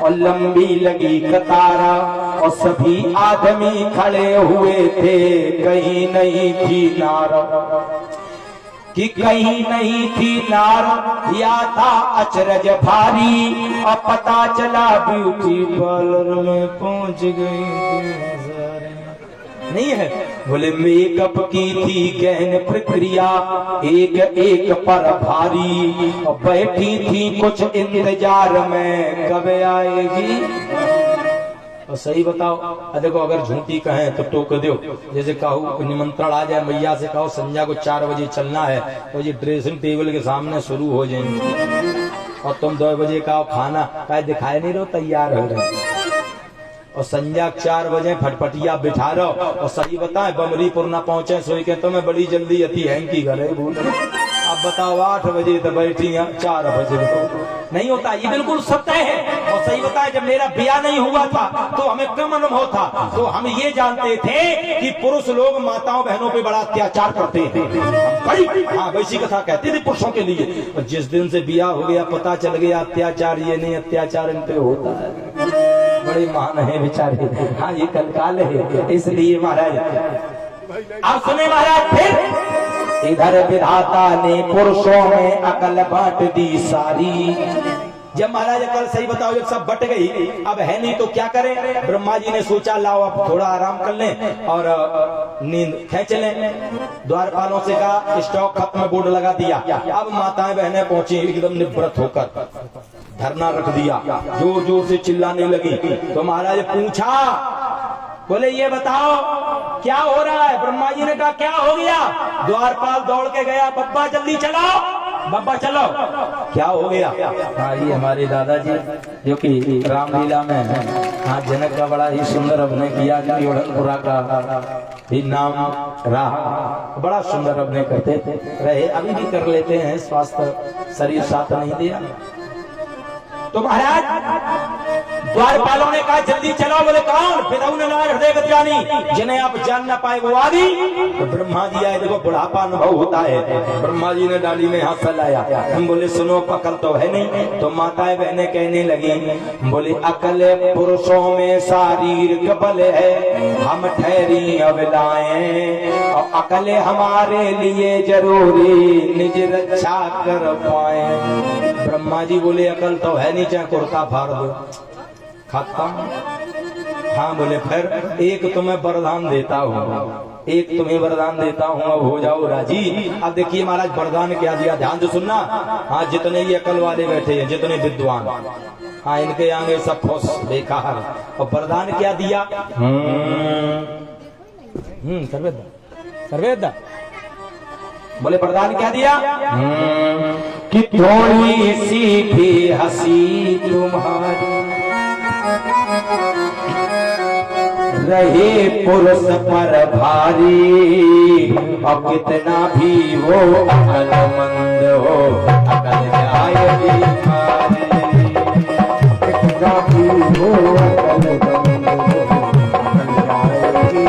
Speaker 1: और लंबी लगी कतारा, और सभी आदमी खड़े हुए थे, कहीं नहीं थी नार कि कहीं नहीं थी नार, या था अचरज भारी, और पता चला ब्यूटी पार्लर में पहुंच गई। नहीं है बोले मेकअप की थी गहन प्रक्रिया, एक एक पर भारी, और बैठी थी कुछ इंतजार में कब आएगी। और सही बताओ, देखो अगर झूठी कहें तो टोक दो। जैसे कहो निमंत्रण आ जाए, मैया से कहो संध्या को 4 बजे चलना है, तो ये ड्रेसिंग टेबल के सामने शुरू हो जाएंगे, और तुम 2 बजे का खाना का दिखाई नहीं रहो, तैयार हो रहे, और संध्या 4 बजे फटफटिया बिठा रहो। और सही बताएं बमरीपुर ना पहुंचे सोई के तुम्हें बड़ी जल्दी अति है की घरे भूल। अब बताओ 8 बजे तो बैठी 4 बजे नहीं होता, ये बिल्कुल सत्य है। और सही बताए जब मेरा ब्याह नहीं हुआ था तो हमें कम अनुभव था, तो हम ये जानते थे कि पुरुष लोग माताओं बहनों पे बड़ा अत्याचार करते हैं, बड़ी हाँ वैसी कथा कहते थे पुरुषों के लिए। और जिस दिन से ब्याह हो गया पता चल गया अत्याचार ये नहीं, अत्याचार इन पे होता है। बड़े महान है बेचारे, हाँ ये कंकाल है। इसलिए महाराज आप सुने महाराज, फिर इधर विधाता ने पुरुषों में अकल बांट दी सारी, जब महाराज अकल सही बताओ जब सब बट गई अब है नहीं तो क्या करें। ब्रह्मा जी ने सोचा लाओ अब थोड़ा आराम कर लें और नींद खींच लें। द्वारपालों से कहा स्टॉक खत्म, बोर्ड लगा दिया। अब माताएं बहनें पहुंची एकदम निवृत्त होकर धरना रख दिया, जोर जोर से चिल्लाने लगी। तो महाराज पूछा, बोले ये बताओ क्या हो रहा है। ब्रह्मा जी ने कहा क्या हो गया। द्वारपाल दौड़ के गया, बब्बा जल्दी चलो, बब्बा चलो, क्या हो गया। हाँ ये हमारे दादाजी जो कि रामलीला में है। हाँ जनक का बड़ा ही सुंदर अभिनय किया, ओढ़नपुरा का भी नाम रहा, बड़ा सुंदर अभिनय करते थे रहे, अभी भी कर लेते हैं, स्वास्थ्य शरीर साथ नहीं दिया। तो महाराज द्वारपालों ने कहा जल्दी चलो। बोले कौन। हृदय गति जिन्हें आप जान ना पाए वो आदि। तो ब्रह्मा जी आए, देखो बुढ़ापा अनुभव होता है। ब्रह्मा जी ने डाली में हाथ फैलाया, हम बोले सुनो अकल तो है नहीं। तो माताएं बहनें कहने लगी, बोले अकल पुरुषों में शारीरिक बल है, हम ठहरी अबलाएं, और अकल हमारे लिए जरूरी निज रक्षा कर पाए। ब्रह्मा जी बोले अकल तो है नहीं, चाहे कुर्ता फाड़ दो खाता। हाँ बोले फिर एक तुम्हें वरदान देता हूँ, एक तुम्हें वरदान देता हूँ, अब हो जाओ राजी। अब देखिए महाराज वरदान क्या दिया, ध्यान से सुनना। हाँ जितने ये अकल वाले बैठे हैं, जितने विद्वान, हाँ इनके आगे सब फौस बेकार। और वरदान क्या दिया। सर्वेद बोले वरदान क्या दिया कि थोड़ी सी भी हंसी तुम्हारी रहे पुरुष पर भारी, और कितना भी वो अकलमंद हो अकल जाएगी मारे, कितना भी वो अकलमंद हो अकल जाएगी।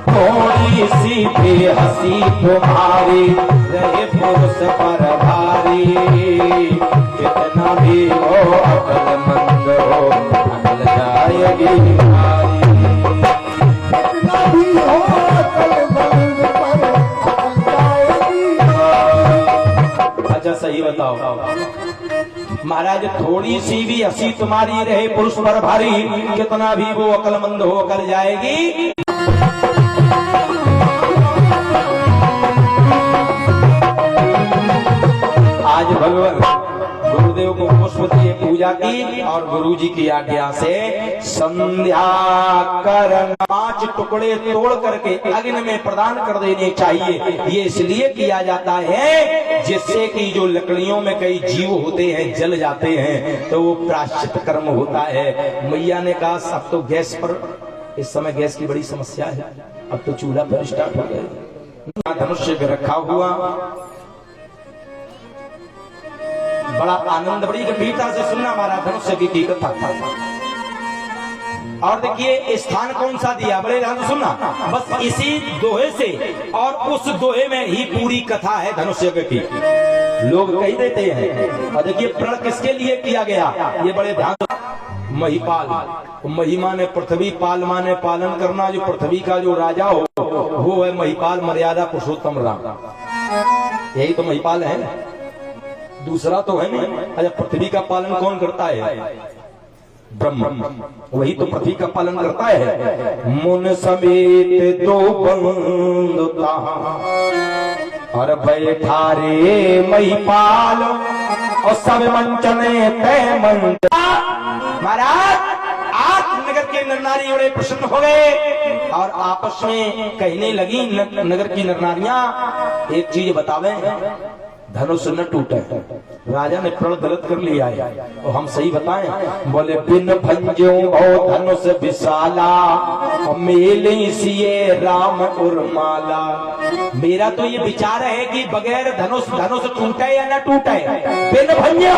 Speaker 1: थोड़ी सी भी हंसी तुम्हारी रहे पुरुष पर भारी, कितना भी हो अकलमंद हो अकल जाएगी मारी, कितना भी हो अकलमंद पर अकल जाएगी मारी। अच्छा सही बताओ महाराज, थोड़ी सी भी हंसी तुम्हारी रहे पुरुष पर भारी, कितना भी वो अकलमंद हो अकल जाएगी। आज भगवान गुरुदेव को पुष्प दिए पूजा की और गुरु जी की आज्ञा से संध्या कर 5 टुकड़े तोड़ करके अग्नि में प्रदान कर देने चाहिए। ये इसलिए किया जाता है जिससे कि जो लकड़ियों में कई जीव होते हैं जल जाते हैं, तो वो प्रायश्चित कर्म होता है। मैया ने कहा अब तो गैस पर, इस समय गैस की बड़ी समस्या है, अब तो चूल्हा पर स्टार्ट हो गया। धनुष्य भी रखा हुआ, बड़ा आनंद, बड़ी गंभीरता से सुनना हमारा धनुष्य की कथा था। और देखिए स्थान कौन सा दिया, बड़े ध्यान से सुनना। बस इसी दोहे से और उस दोहे में ही पूरी कथा है धनुष्य की। लोग कही देते हैं। और देखिए प्रण किसके लिए किया गया, ये बड़े ध्यान से। महिपाल, महिमा ने पृथ्वी, पाल माने पालन करना, जो पृथ्वी का जो राजा हो वो है महिपाल, मर्यादा पुरुषोत्तम राम, यही तो महिपाल है, दूसरा तो है नहीं। अच्छा पृथ्वी का पालन कौन करता है, ब्रह्म, वही तो पृथ्वी का पालन करता है। मुन समेत दो बंधुता और बैठा रे महिपाल, और सब मंचने तय मंच। महाराज आज नगर के नर नारी बड़े प्रसन्न हो गए और आपस में कहने लगी नगर की नर नारियां, एक चीज बतावे, धनुष न टूटे। राजा ने प्रण गलत कर लिया है, और हम सही बताएं। बोले बिन भंजो भो धनुष विशाला, और मेले सिए राम उर्माला। मेरा तो ये विचार है कि बगैर धनुष टूटे या न टूटे, बिन भंजो,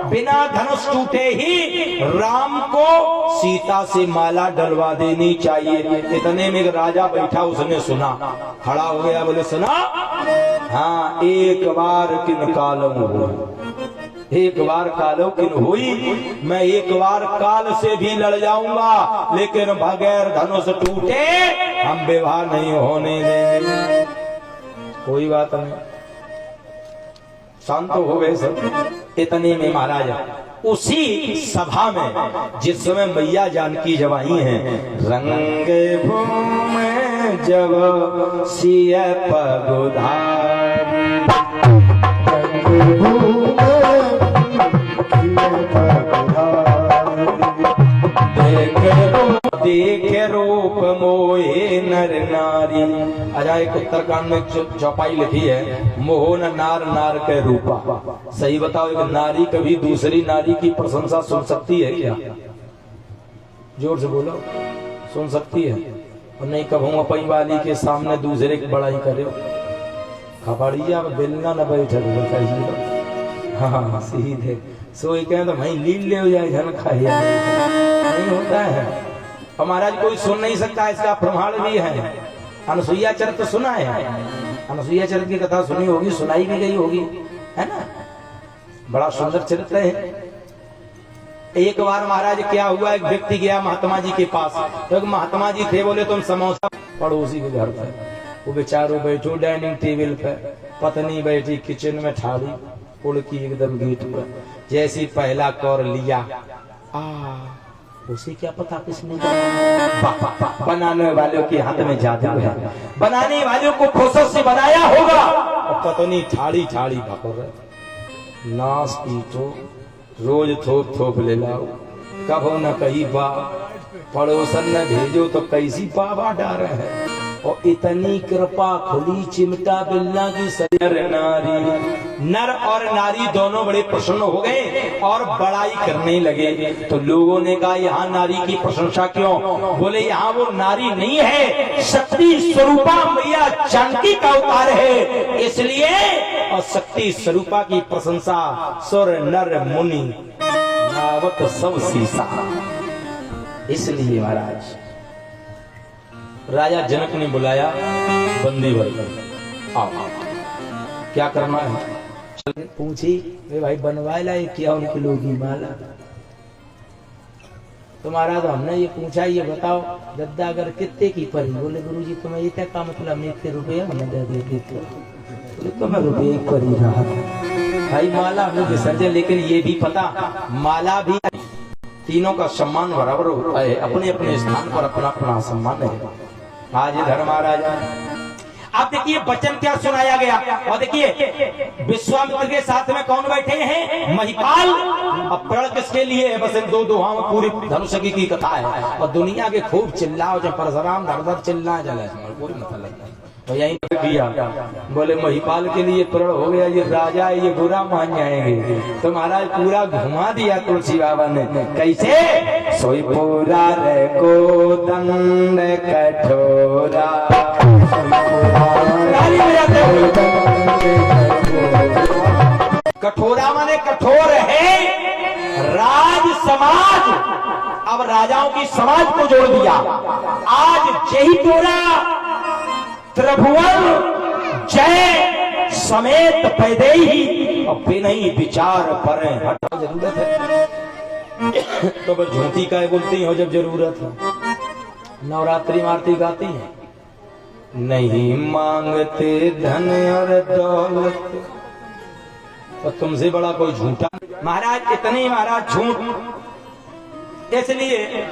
Speaker 1: बिना धनुष टूटे ही राम को सीता से माला डलवा देनी चाहिए। इतने में राजा बैठा, उसने सुना, खड़ा हो गया, बोले सुना, हाँ एक बार किन कालम हो, एक बार कालो किन हुई, मैं एक बार काल से भी लड़ जाऊंगा, लेकिन बगैर धनुष टूटे हम विवाह नहीं होने देंगे। कोई बात नहीं, शांत हो गए सब। इतने में महाराज उसी सभा में जिस समय मैया जानकी जब आई हैं, रंग भूमि जब सिय पगुधारी, देखे रूप मोहे नर नारी। अच्छा, एक उत्तरकांड में चौपाई लिखी है, मोह न नार नार के रूपा। सही बताओ, एक नारी कभी दूसरी नारी की प्रशंसा सुन सकती है क्या? जोर से बोलो, सुन सकती है? और नहीं कहूँगा पई वाली के सामने दूसरे की बड़ाई करे, खपड़िया बेलना न बैठे। हाँ सीधे सोई कहें तो भाई लील ले हो जाए, धन खाए नहीं होता है। और महाराज कोई सुन नहीं सकता, इसका प्रमाण भी है। अनुसुईया चरित्र सुना है, अनुसुईया चरित्र की कथा सुनी होगी, सुनाई भी गई होगी, है ना? बड़ा सुंदर चरित्र है। एक बार महाराज क्या हुआ, एक व्यक्ति गया महात्मा जी के पास, तो एक महात्मा जी थे, बोले तुम समोसा। पड़ोसी के घर पे वो बेचारो बैठो डाइनिंग टेबल पे, पत्नी बैठी किचन में थाली उड़की एकदम गेट पर, जैसी पहला कौर लिया, उसे क्या पता किसने बनाने वालों के हाथ में जादू है, बनाने वालों को फुर्सत से बनाया होगा। और पत्नी ठाड़ी ठाड़ी भाकर नाश पीटो, रोज थोप थोप ले लाओ, कभो न कहीं बा, पड़ोसन न भेजो तो कैसी पावा डारे है। और इतनी कृपा खुली चिमटा बिल्ला की सर नारी, नर और नारी दोनों बड़े प्रसन्न हो गए और बड़ाई करने लगे। तो लोगों ने कहा यहाँ नारी की प्रशंसा क्यों? बोले यहाँ वो नारी नहीं है, शक्ति स्वरूपा मैया जानकी का अवतार है, इसलिए। और शक्ति स्वरूपा की प्रशंसा सुर नर मुनि नावत सब सीसा। इसलिए महाराज राजा जनक ने बुलाया बंदी वर्ग, आओ क्या करना है? पूछी भाई बनवाए ला क्या उनके लोग की माला? तो महाराज हमने ये पूछा, ये बताओ दद्दा अगर कितने की पड़ी? बोले गुरुजी तुम्हें ये क्या का मतलब, मैं इतने रुपये हमें दे देते। बोले तुम्हें रुपये एक पड़ी रहा भाई, माला हमें विसर्जन। लेकिन ये भी पता, माला भी तीनों का सम्मान बराबर होता है, अपने अपने स्थान पर अपना अपना सम्मान है। आज इधर महाराज आप देखिए वचन क्या सुनाया गया। और देखिए विश्वामित्र के साथ में कौन बैठे हैं? महिपाल। अब प्रण किसके लिए है? बस इन दो दोहाओं में पूरी धनुष की कथा है। और दुनिया के खूब चिल्लाओ, जब परशुराम धड़ चिल्ला जले, कोई मतलब नहीं। तो यही किया, बोले महिपाल के लिए प्रण हो गया, ये राजा है, ये बुरा मान जाएंगे। तो महाराज पूरा घुमा दिया तुलसी बाबा ने। कैसे? सोई पूरा रे को दंड कठोरा, कठोरा माने कठोर है राज समाज। अब राजाओं की समाज को जोड़ दिया। आज यही पूरा त्रिभुवन जय समेत पैदेही और बिनही विचार पर हट जरूरत है। तो बस झूठी का बोलती हो जब जरूरत है। नवरात्रि आरती गाती है, नहीं मांगते धन और दौलत, तो तुमसे बड़ा कोई झूठा महाराज। इतने महाराज झूठ। इसलिए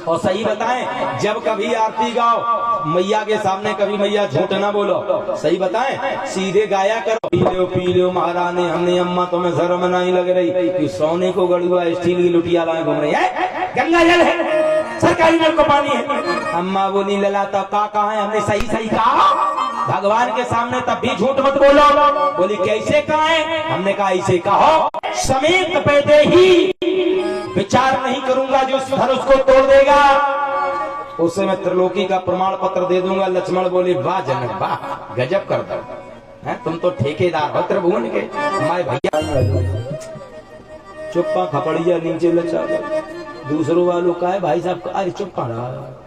Speaker 1: और सही बताएं, जब कभी आरती गाओ मैया के सामने, कभी मैया झूठ ना बोलो, सही बताएं, सीधे गाया करो। पी लो महारानी, हमने अम्मा तुम्हें शर्म नहीं लग रही कि सोने को गड़ुआ स्टील की लुटिया लाए घूम रही है? गंगा जल है, सरकारी नल को पानी है। अम्मा बोली लला तो का कहा है? हमने सही सही कहा भगवान के सामने, तब भी झूठ मत बोलो। बोली कैसे कहा है? हमने कहा ऐसे कहो, समेत पैदेही, विचार नहीं करूंगा जो धनुष को तोड़ देगा उसे मैं त्रिलोकी का प्रमाण पत्र दे दूंगा। लक्ष्मण बोले वाह जनक वाह, गजब कर दो, तुम तो ठेकेदार हो त्रिभुवन के। हमारे भैया चुप्पा खपड़िया नीचे लचा, दूसरों वालों का है भाई साहब, अरे चुप रहा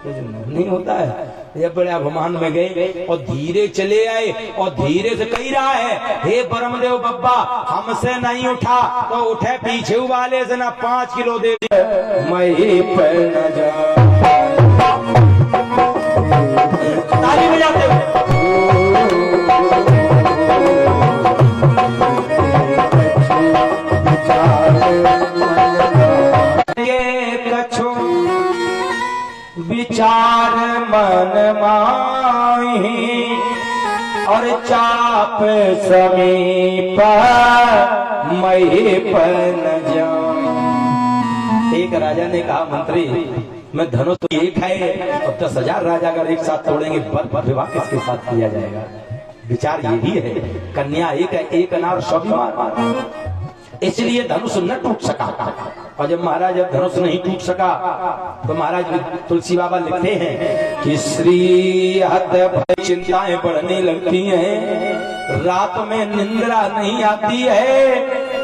Speaker 1: नहीं होता है। ये बड़े अभिमान में गए और धीरे चले आए और धीरे से कही रहा है, हे ब्रह्मदेव बब्बा हमसे नहीं उठा तो उठे पीछे वाले से ना 5 किलो दे मैं पर न जा। ताली बजाते आप समीप महीप न जाऊं। एक राजा ने कहा, मंत्री मैं धनुष तो एक है, अब 10,000 राजा अगर एक साथ तोड़ेंगे, विवाह किसके साथ किया जाएगा? विचार ये भी है, कन्या एक है, एक अनार स्वाभिमान, इसलिए धनुष न टूट सका। और जब महाराज जब धनुष नहीं टूट सका तो महाराज तुलसी बाबा लिखते हैं कि श्री हत चिंताएं बढ़ने लगती हैं, रात में निंद्रा नहीं आती है,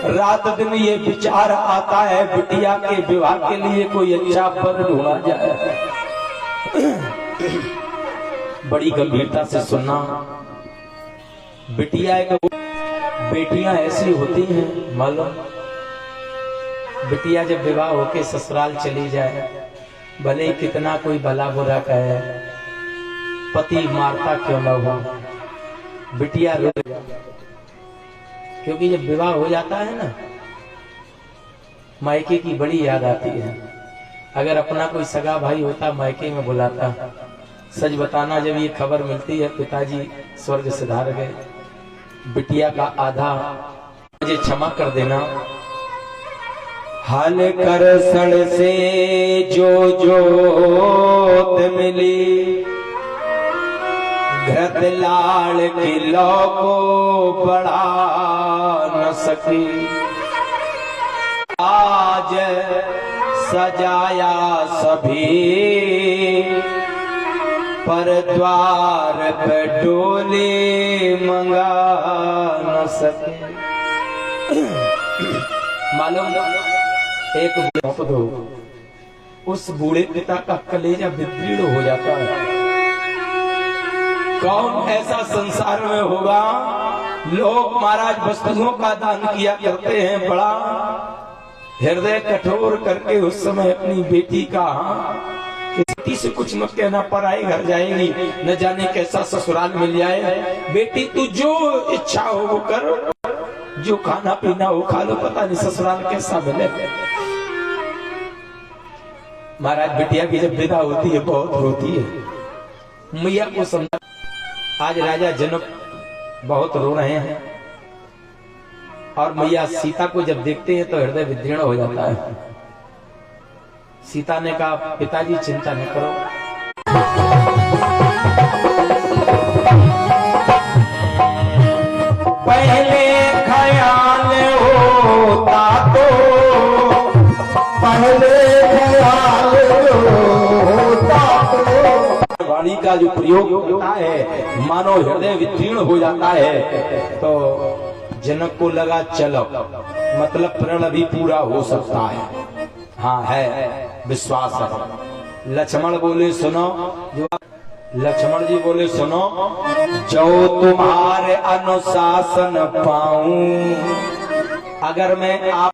Speaker 1: रात दिन ये विचार आता है बिटिया के विवाह के लिए कोई अच्छा वर ढूंढा जाए। बड़ी गंभीरता से सुनना, बिटिया एक बेटियां ऐसी होती हैं, मालूम, बिटिया जब विवाह होके ससुराल चली जाए, भले ही कितना कोई भला बुरा कहे, पति मारता क्यों न हो, बिटिया रो, क्योंकि जब विवाह हो जाता है ना, मायके की बड़ी याद आती है। अगर अपना कोई सगा भाई होता मायके में बुलाता, सच बताना जब ये खबर मिलती है पिताजी स्वर्ग सिधार गए, बिटिया का आधा मुझे क्षमा कर देना, हाल कर सड़ से जो जोत मिली, घृत लाल की लौ को बढ़ा न सकी, आज सजाया सभी पर द्वार पे डोली मंगा न सके। मालूम एक दो उस बूढ़े पिता का कलेजा विदीर्ण हो जाता है। कौन ऐसा संसार में होगा, लोग महाराज वस्तुओं का दान किया करते हैं, बड़ा हृदय कठोर करके उस समय अपनी बेटी का, बेटी से कुछ मत कहना, पराए घर जाएगी, न जाने कैसा ससुराल मिल जाए, बेटी तू जो इच्छा हो वो कर, जो खाना पीना हो खा लो, पता नहीं ससुराल कैसा मिले। महाराज बिटिया की जब विदा होती है बहुत रोती है, मैया को समझा। आज राजा जनक बहुत रो रहे हैं और मैया सीता को जब देखते हैं तो हृदय विदीर्ण हो जाता है। सीता ने कहा, पिताजी चिंता न करो, पहले ख्याल होता तो, पहले ख्याल होता तो, वाणी का जो प्रयोग होता है मानो हृदय विदीर्ण हो जाता है। तो जनक को लगा चलो, मतलब प्रण भी पूरा हो सकता है, हाँ है विश्वास है। लक्ष्मण बोले सुनो, जो लक्ष्मण जी बोले सुनो, जो तुम्हारे अनुशासन पाऊं, अगर मैं आप